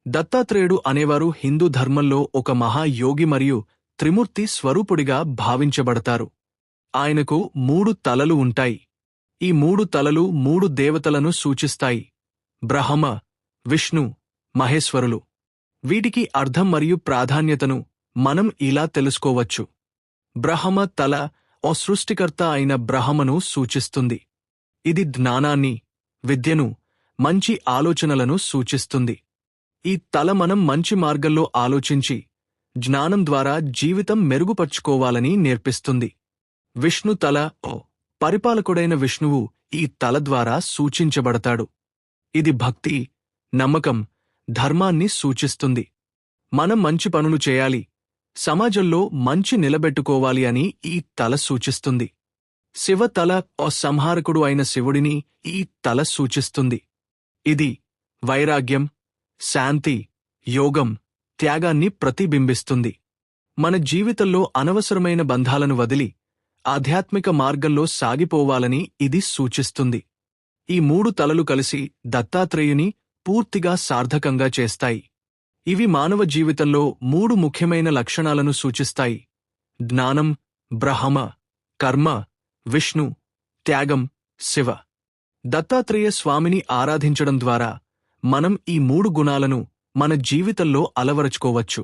దత్తాత్రేయుడు అనేవారు హిందూ ధర్మంలో ఒక మహాయోగి మరియు త్రిమూర్తి స్వరూపుడిగా భావించబడతారు. ఆయనకు 3 తలలు ఉంటాయి. ఈ 3 తలలు 3 దేవతలను సూచిస్తాయి: బ్రహ్మ, విష్ణు, మహేశ్వరులు. వీటికి అర్థం మరియు ప్రాధాన్యతను మనం ఇలా తెలుసుకోవచ్చు. బ్రహ్మ తల ఓ సృష్టికర్త అయిన బ్రహ్మను సూచిస్తుంది. ఇది జ్ఞానాన్ని, విద్యను, మంచి ఆలోచనలను సూచిస్తుంది. ఈ తల మనం మంచి మార్గంలో ఆలోచించి జ్ఞానం ద్వారా జీవితం మెరుగుపర్చుకోవాలని నేర్పిస్తుంది. విష్ణు తల ఓ పరిపాలకుడైన విష్ణువు ఈ తల ద్వారా సూచించబడతాడు. ఇది భక్తి, నమ్మకం, ధర్మాన్ని సూచిస్తుంది. మనం మంచి పనులు చేయాలి, సమాజంలో మంచి నిలబెట్టుకోవాలి అని ఈ తల సూచిస్తుంది. శివ తల ఓ సంహారకుడు అయిన శివుడిని ఈ తల సూచిస్తుంది. ఇది వైరాగ్యం, శాంతి, యోగం, త్యాగాన్ని ప్రతిబింబిస్తుంది. మన జీవితంలో అనవసరమైన బంధాలను వదిలి ఆధ్యాత్మిక మార్గంలో సాగిపోవాలని ఇది సూచిస్తుంది. ఈ 3 తలలు కలిసి దత్తాత్రేయుని పూర్తిగా సార్థకంగా చేస్తాయి. ఇవి మానవ జీవితంలో 3 ముఖ్యమైన లక్షణాలను సూచిస్తాయి: జ్ఞానం, బ్రహ్మ, కర్మ, విష్ణు, త్యాగం, శివ. దత్తాత్రేయ స్వామిని ఆరాధించడం ద్వారా మనం ఈ 3 గుణాలను మన జీవితంలో అలవరచుకోవచ్చు.